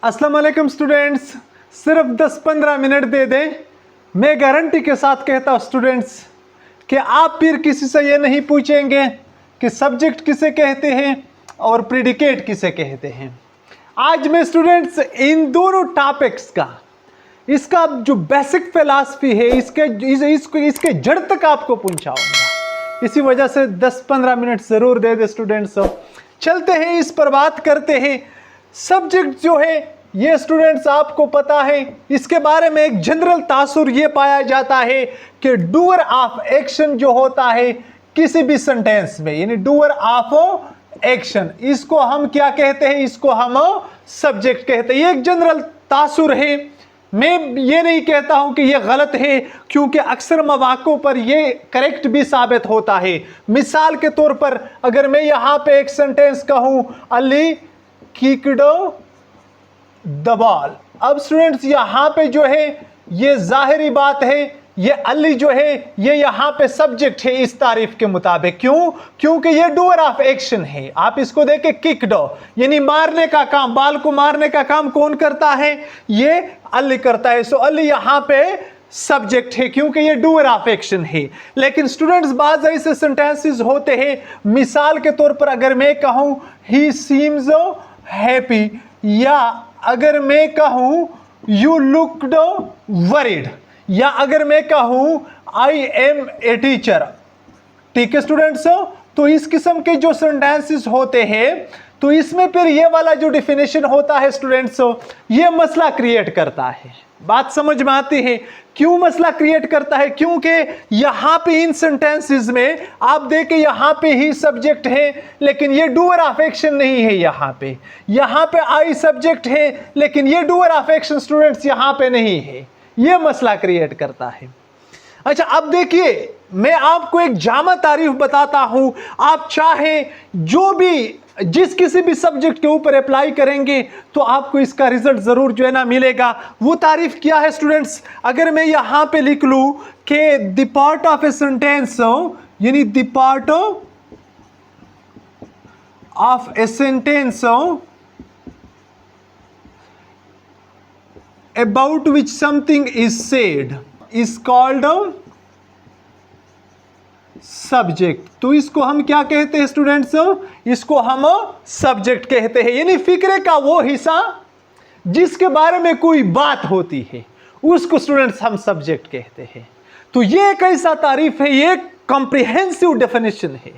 अस्सलाम वालेकुम स्टूडेंट्स, सिर्फ 10-15 मिनट दे दें, मैं गारंटी के साथ कहता हूँ स्टूडेंट्स कि आप फिर किसी से ये नहीं पूछेंगे कि सब्जेक्ट किसे कहते हैं और प्रेडिकेट किसे कहते हैं। आज मैं स्टूडेंट्स इन दोनों टॉपिक्स का इसका जो बेसिक फिलॉसफी है इसके जड़ तक आपको पहुंचाऊंगा। इसी वजह से 10-15 मिनट ज़रूर दे दे स्टूडेंट्स। चलते हैं, इस पर बात करते हैं। सब्जेक्ट जो है ये स्टूडेंट्स आपको पता है, इसके बारे में एक जनरल तासुर ये पाया जाता है कि डूअर ऑफ एक्शन जो होता है किसी भी सेंटेंस में, यानी डूअर ऑफ एक्शन, इसको हम क्या कहते हैं? इसको हम सब्जेक्ट कहते हैं। ये एक जनरल तासुर है। मैं ये नहीं कहता हूं कि ये गलत है, क्योंकि अक्सर मौक़ों पर ये करेक्ट भी साबित होता है। मिसाल के तौर पर अगर मैं यहां पे एक सेंटेंस कहूं, अली किक्ड द बॉल। अब स्टूडेंट्स यहां पे जो है ये जाहिरी बात है, ये अली जो है ये यहां पे सब्जेक्ट है इस तारीफ के मुताबिक। क्यों? क्योंकि ये डूअर ऑफ एक्शन है। आप इसको देखें, किक्ड यानी मारने का काम, बॉल को मारने का काम कौन करता है? ये अली करता है। सो अली यहां पे सब्जेक्ट है क्योंकि ये डूअर ऑफ एक्शन है। लेकिन स्टूडेंट्स बाज़ ऐसे सेंटेंसेस होते हैं, मिसाल के तौर पर अगर मैं कहूं ही सीम्स हैप्पी, या अगर मैं कहूं यू लुक्ड वरीड, या अगर मैं कहूं आई एम ए टीचर। ठीक है स्टूडेंट्स, तो इस किस्म के जो सेंटेंसेस होते हैं तो इसमें फिर ये वाला जो डिफिनेशन होता है स्टूडेंट्स, ये मसला क्रिएट करता है। बात समझ में आती है क्यों मसला क्रिएट करता है? क्योंकि यहां पे इन सेंटेंसेस में आप देखें यहां पे ही सब्जेक्ट है, लेकिन ये डूअर ऑफ एक्शन नहीं है। यहां पे आई सब्जेक्ट है, लेकिन ये डूअर ऑफ एक्शन स्टूडेंट्स यहां पे नहीं है। ये मसला क्रिएट करता है। अच्छा, अब देखिए मैं आपको एक जामा तारीफ बताता हूं। आप चाहे जो भी जिस किसी भी सब्जेक्ट के ऊपर अप्लाई करेंगे तो आपको इसका रिजल्ट जरूर जो है ना मिलेगा। वो तारीफ क्या है स्टूडेंट्स? अगर मैं यहां पे लिख लूं कि the part of a sentence, यानी the part of a sentence about which something is said is called subject। तो इसको हम क्या कहते हैं स्टूडेंट्स? इसको हम सब्जेक्ट कहते हैं। यानी फिक्रे का वो हिस्सा जिसके बारे में कोई बात होती है उसको स्टूडेंट्स हम सब्जेक्ट कहते हैं। तो ये एक ऐसा तारीफ है, ये कॉम्प्रिहेंसिव डेफिनेशन है।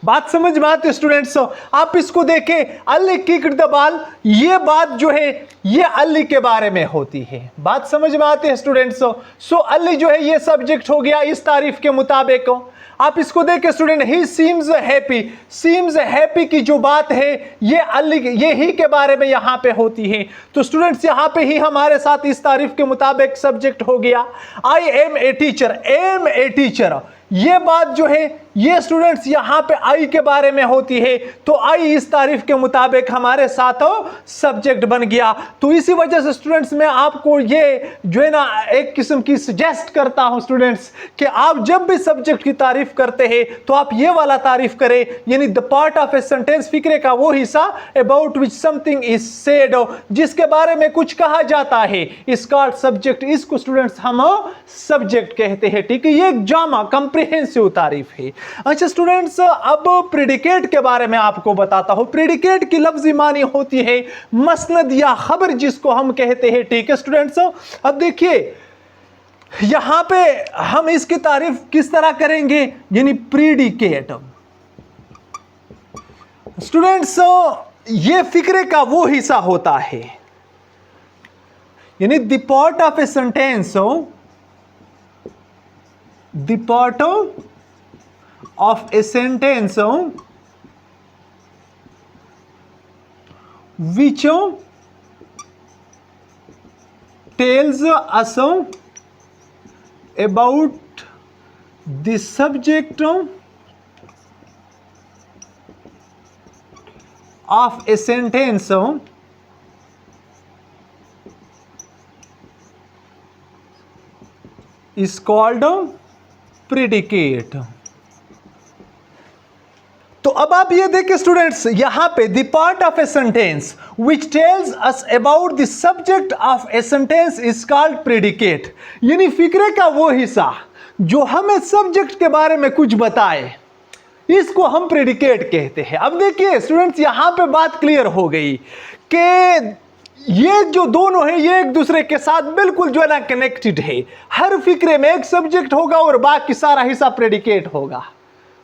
बात समझ में आती है स्टूडेंट्स? आप इसको देखें, अली किक्ड द बॉल, ये बात जो है ये अली के बारे में होती है। बात समझ में आती है स्टूडेंट्स? सो अली जो है ये सब्जेक्ट हो गया इस तारीफ के मुताबिक। आप इसको देखें स्टूडेंट, ही सीम्स हैप्पी, सीम्स हैप्पी की जो बात है ये अली, ये ही के बारे में यहां पे होती है। तो स्टूडेंट्स यहां पे ही हमारे साथ इस तारीफ के मुताबिक सब्जेक्ट हो गया। I am a teacher, am a teacher, ये बात जो है ये स्टूडेंट्स यहां पे आई के बारे में होती है। तो आई इस तारीफ के मुताबिक हमारे साथ सब्जेक्ट बन गया। तो इसी वजह से स्टूडेंट्स मैं आपको ये जो है ना एक किस्म की सजेस्ट करता हूं स्टूडेंट्स कि आप जब भी सब्जेक्ट की तारीफ करते हैं तो आप ये वाला तारीफ करें, यानी the part of a sentence, फिक्रे का वो हिस्सा about which something is said, जिसके बारे में कुछ कहा जाता है, इज कॉल्ड सब्जेक्ट। इसको स्टूडेंट्स हम सब्जेक्ट कहते हैं। ठीक है, ये एक जामा कॉम्प्रिहेंसिव तारीफ है। अच्छा स्टूडेंट्स, अब प्रेडिकेट के बारे में आपको बताता हूं। प्रेडिकेट की लफ्जी मानी होती है मसनद या खबर, जिसको हम कहते हैं। ठीक है स्टूडेंट्स, अब देखिए यहां पे हम इसकी तारीफ किस तरह करेंगे, यानी प्रेडिकेट स्टूडेंट्स ये फिक्रे का वो हिस्सा होता है, यानी the part of a sentence, the part of a sentence which tells us about the subject of a sentence is called predicate। तो अब आप आप ये देखिए स्टूडेंट्स, यहां पे the part of a sentence which tells us about the subject of a sentence is called predicate. यानी फिक्रे का वो हिस्सा जो हमें सब्जेक्ट के बारे में कुछ बताए, इसको हम प्रेडिकेट कहते हैं। अब देखिए स्टूडेंट्स, यहां पे बात क्लियर हो गई कि ये जो दोनों है ये एक दूसरे के साथ बिल्कुल जो है ना कनेक्टेड है। हर फिक्रे में एक सब्जेक्ट होगा और बाकी सारा हिस्सा प्रेडिकेट होगा।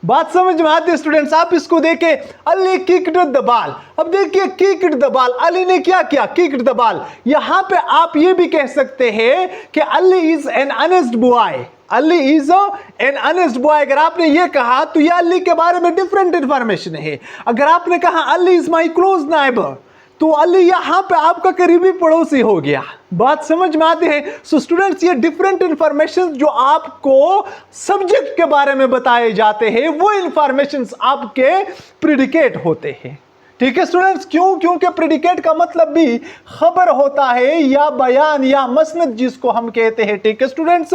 बात समझ में आती है स्टूडेंट्स? आप इसको देखें, अली किक्ड द बॉल। अब देखिए किक्ड द बॉल, अली ने क्या किया? Kicked the ball. यहां पे आप ये भी कह सकते हैं कि Ali is an honest boy. Ali is an honest boy. अगर आपने ये कहा तो ये अली के बारे में डिफरेंट इंफॉर्मेशन है। अगर आपने कहा Ali is my close neighbour, तो अली यहां पे आपका करीबी पड़ोसी हो गया। बात समझ में आती है? सो स्टूडेंट्स, ये डिफरेंट इंफॉर्मेशन जो आपको सब्जेक्ट के बारे में बताए जाते हैं, वो इंफॉर्मेशन आपके प्रेडिकेट होते हैं। ठीक है स्टूडेंट्स, क्यों? क्योंकि प्रेडिकेट का मतलब भी खबर होता है या बयान या मसनद जिसको हम कहते हैं। ठीक है स्टूडेंट्स,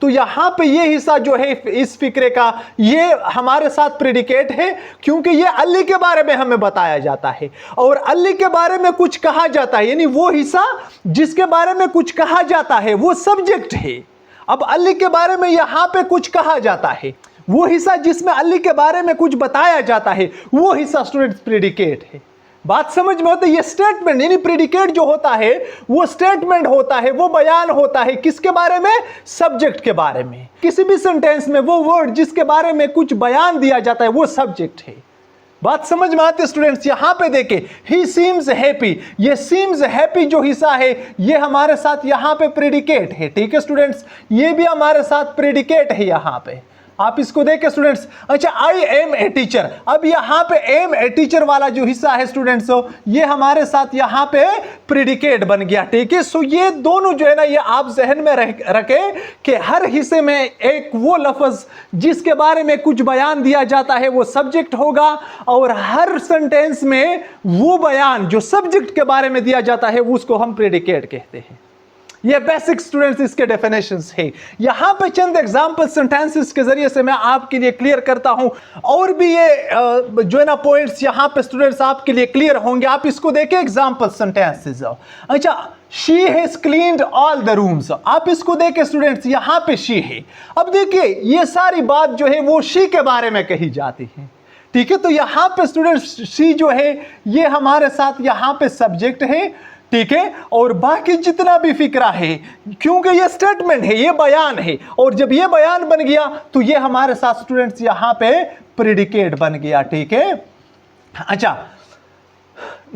तो यहां पे ये हिस्सा जो है इस फिक्रे का, ये हमारे साथ प्रेडिकेट है क्योंकि ये अली के बारे में हमें बताया जाता है और अली के बारे में कुछ कहा जाता है। यानी वो हिस्सा जिसके बारे में कुछ कहा जाता है वो सब्जेक्ट है। अब अली के बारे में यहां पे कुछ कहा जाता है, वो हिस्सा जिसमें अली के बारे में कुछ बताया जाता है, वो हिस्सा स्टूडेंट्स प्रेडिकेट है। बात समझ में होती है? ये स्टेटमेंट, यानी प्रेडिकेट जो होता है वो स्टेटमेंट होता है, वो बयान होता है। किसके बारे में? सब्जेक्ट के बारे में। किसी भी सेंटेंस में वो वर्ड जिसके बारे में कुछ बयान दिया जाता है वो सब्जेक्ट है। बात समझ में आती है स्टूडेंट्स? यहां पे देखें, ही सीम्स हैप्पी। ये सीम्स हैप्पी जो हिस्सा है ये हमारे साथ यहां पे प्रेडिकेट है। ठीक है स्टूडेंट्स, ये भी हमारे साथ प्रेडिकेट है यहां पे। आप इसको देखें स्टूडेंट्स। अच्छा, आई एम ए टीचर। अब यहां पे एम ए टीचर वाला जो हिस्सा है स्टूडेंट्स, ये हमारे साथ यहां पे प्रेडिकेट बन गया। ठीक है, सो ये दोनों जो है ना, ये आप जहन में रखें कि हर हिस्से में एक वो लफ्ज जिसके बारे में कुछ बयान दिया जाता है वो सब्जेक्ट होगा और हर सेंटेंस में वो बयान जो सब्जेक्ट के बारे में दिया जाता है उसको हम प्रेडिकेट कहते हैं। ये बेसिक स्टूडेंट्स इसके डेफिनेशंस है। यहां पे चंद एग्जांपल सेंटेंसेस के जरिए से मैं आपके लिए क्लियर करता हूं और भी ये जो है ना पॉइंट्स यहां पे स्टूडेंट्स आपके लिए क्लियर होंगे। आप इसको देखें, एग्जांपल सेंटेंसेस। अच्छा, she has cleaned all the rooms. आप इसको देखें स्टूडेंट्स, यहां पे शी है। अब देखिए ये सारी बात जो है वो शी के बारे में कही जाती है। ठीक है, तो यहां पे स्टूडेंट्स शी जो है ये हमारे साथ यहां पे सब्जेक्ट है। ठीक है, और बाकी जितना भी फिक्रा है, क्योंकि ये स्टेटमेंट है, ये बयान है, और जब ये बयान बन गया तो ये हमारे साथ स्टूडेंट्स यहां पे प्रेडिकेट बन गया। ठीक है, अच्छा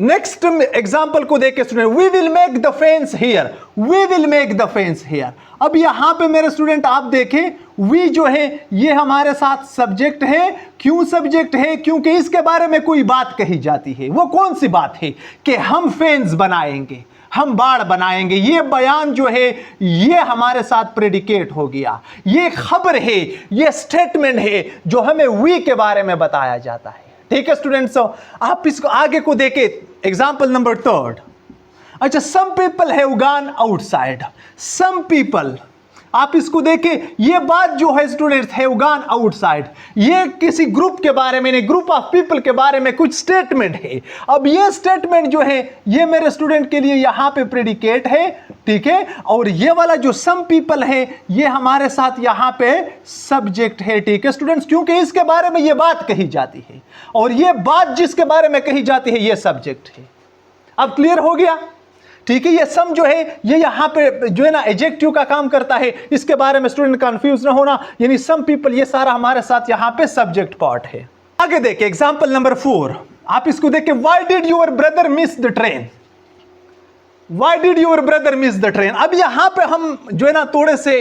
नेक्स्ट एग्जांपल को देख के student, we will make the fence here. We will make the fence here. अब यहां पे मेरे स्टूडेंट आप देखें, वी जो है ये हमारे साथ सब्जेक्ट है। क्यों सब्जेक्ट है? क्योंकि इसके बारे में कोई बात कही जाती है। वो कौन सी बात है? कि हम फेंस बनाएंगे, हम बाड़ बनाएंगे। ये बयान जो है ये हमारे साथ प्रेडिकेट हो गया। ये खबर है, ये स्टेटमेंट है जो हमें वी के बारे में बताया जाता है। ठीक है स्टूडेंट्स, आप इसको आगे को देखें, एग्जाम्पल नंबर 3। अच्छा, some people have gone outside. Some people, आप इसको देखें, ये बात जो है स्टूडेंट्स हैव गॉन आउटसाइड, ये किसी ग्रुप के बारे में नहीं, ग्रुप ऑफ पीपल के बारे में कुछ स्टेटमेंट है। अब ये स्टेटमेंट जो है ये मेरे स्टूडेंट के लिए यहां पे प्रेडिकेट है। ठीक है, और ये वाला जो सम पीपल है ये हमारे साथ यहां पे सब्जेक्ट है। ठीक है स्टूडेंट्स, क्योंकि इसके बारे में ये बात कही जाती है और ये बात जिसके बारे में कही जाती है ये सब्जेक्ट है। अब क्लियर हो गया? ठीक है, ये सम जो है ये यहां पे जो है ना एडजेक्टिव का काम करता है। इसके बारे में स्टूडेंट कंफ्यूज ना होना, यानी सम पीपल ये सारा हमारे साथ यहां पे सब्जेक्ट पार्ट है। आगे देखिए, एग्जांपल नंबर 4। आप इसको देखिए, why did your brother miss the train. Why did your brother miss the train. अब यहां पे हम जो है ना थोड़े से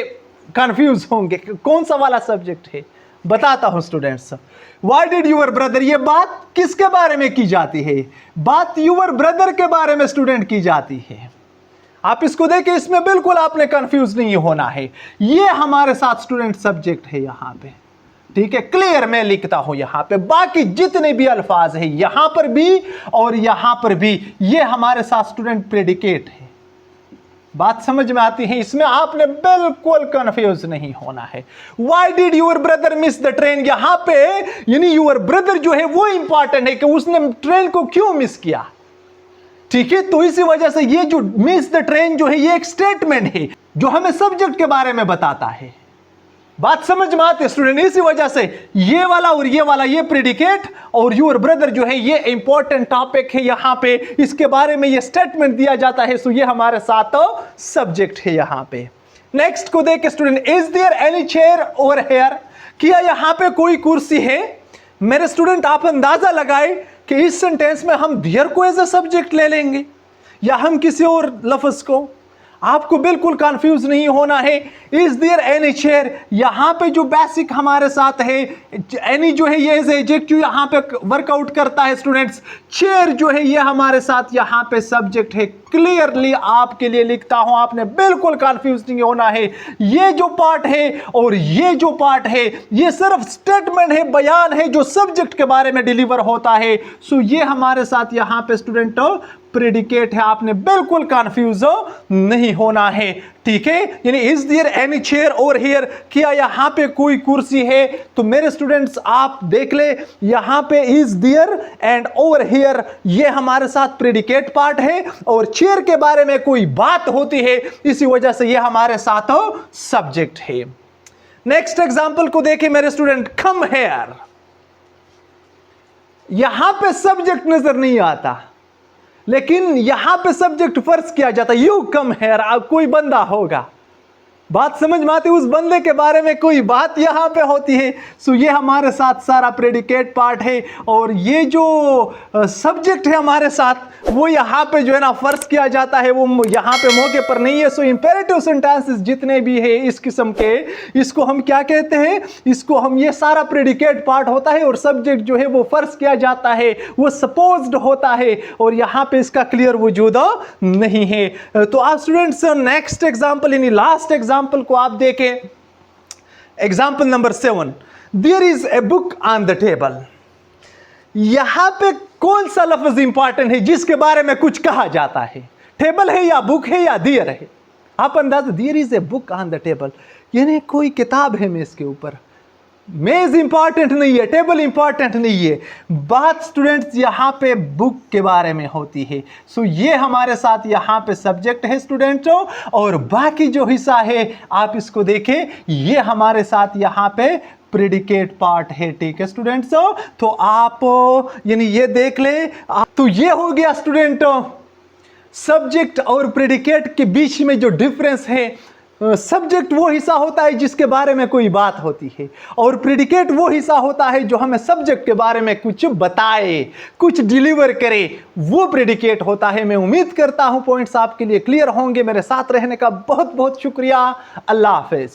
कंफ्यूज होंगे, कौन सा वाला सब्जेक्ट है। बताता हूं students, why did your brother, ये बात किसके बारे में की जाती है? बात यूर ब्रदर के बारे में स्टूडेंट की जाती है। आप इसको देखिए, इसमें बिल्कुल आपने कंफ्यूज नहीं होना है। ये हमारे साथ स्टूडेंट सब्जेक्ट है यहां पे। ठीक है, क्लियर मैं लिखता हूं यहां पे, बाकी जितने भी अल्फाज है यहां पर भी और यहां पर भी ये हमारे साथ स्टूडेंट प्रेडिकेट है। बात समझ में आती है? इसमें आपने बिल्कुल कंफ्यूज नहीं होना है। Why did your brother miss the train? यहां पे यानी your brother जो है वो इंपॉर्टेंट है कि उसने ट्रेन को क्यों मिस किया। ठीक है, तो इसी वजह से ये जो मिस द ट्रेन जो है ये एक स्टेटमेंट है जो हमें सब्जेक्ट के बारे में बताता है। बात समझ में आती है स्टूडेंट? इसी वजह से ये वाला और ये वाला ये प्रेडिकेट और योर ब्रदर जो है ये इंपॉर्टेंट टॉपिक है। यहां पे इसके बारे में ये स्टेटमेंट दिया जाता है, सो ये हमारे साथ सब्जेक्ट है। यहां पे नेक्स्ट को देख student, is there any chair over here? क्या यहां पे कोई कुर्सी है? मेरे स्टूडेंट आप अंदाजा लगाए कि इस सेंटेंस में हम देयर को एज ए सब्जेक्ट ले लेंगे या हम किसी और लफ्ज को। आपको बिल्कुल कंफ्यूज नहीं होना है। इज देयर एनी चेयर, यहां पे जो बेसिक हमारे साथ है एनी जो है ये एडजेक्टिव यहां पे वर्कआउट करता है स्टूडेंट्स। चेयर जो है ये हमारे साथ यहां पे सब्जेक्ट है। क्लियरली आपके लिए लिखता हूं, आपने बिल्कुल कंफ्यूज नहीं होना है। ये जो पार्ट है और ये जो पार्ट है ये सिर्फ स्टेटमेंट है, बयान है जो सब्जेक्ट के बारे में डिलीवर होता है। सो ये हमारे साथ यहां पे स्टूडेंट प्रेडिकेट है, आपने बिल्कुल कंफ्यूज नहीं होना है। ठीक है, यानी is there any chair over here, क्या यहां पे कोई कुर्सी है? तो मेरे स्टूडेंट्स आप देख ले यहां पे is there and over here ये हमारे साथ प्रेडिकेट पार्ट है और चेयर के बारे में कोई बात होती है, इसी वजह से ये हमारे साथ सब्जेक्ट है। नेक्स्ट एग्जांपल को देखें मेरे स्टूडेंट, कम हियर, यहां पे सब्जेक्ट नजर नहीं आता लेकिन यहां पे सब्जेक्ट फर्ज किया जाता है, यू कम हियर। अब कोई बंदा होगा, बात समझ में आती है, उस बंदे के बारे में कोई बात यहां पे होती है। सो ये हमारे साथ सारा प्रेडिकेट पार्ट है और ये जो सब्जेक्ट है हमारे साथ वो यहां पे जो है ना फर्ज किया जाता है, वो यहां पे मौके पर नहीं है। सो इंपेरेटिव सेंटेंसेस जितने भी है इस किस्म के, इसको हम क्या कहते हैं? इसको हम ये सारा प्रेडिकेट पार्ट होता है और सब्जेक्ट जो है वो फर्ज किया जाता है, वो सपोज्ड होता है और यहां पे इसका क्लियर वजूद नहीं है। तो आप स्टूडेंट्स नेक्स्ट एग्जाम्पल यानी लास्ट एग्जाम्पल को आप देखें, example number 7, there is a book on the table. यहां पे कौन सा लफ्ज इंपॉर्टेंट है जिसके बारे में कुछ कहा जाता है? टेबल है या बुक है या देयर है? आप अंदाजा, there is a book on the table यानी कोई किताब है मेज के ऊपर। मेज इंपॉर्टेंट नहीं है, टेबल इंपॉर्टेंट नहीं है, बात स्टूडेंट्स यहां पे बुक के बारे में होती है। सो ये हमारे साथ यहां पे सब्जेक्ट है स्टूडेंट्स और बाकी जो हिस्सा है आप इसको देखें, ये हमारे साथ यहां पे प्रेडिकेट पार्ट है। ठीक है स्टूडेंट्स, तो आप यानी ये देख ले, तो ये हो गया स्टूडेंट सब्जेक्ट और प्रेडिकेट के बीच में जो डिफरेंस है। सब्जेक्ट वो हिस्सा होता है जिसके बारे में कोई बात होती है और प्रेडिकेट वो हिस्सा होता है जो हमें सब्जेक्ट के बारे में कुछ बताए, कुछ डिलीवर करे, वो प्रेडिकेट होता है। मैं उम्मीद करता हूं पॉइंट्स आपके लिए क्लियर होंगे। मेरे साथ रहने का बहुत बहुत शुक्रिया। अल्लाह हाफिज।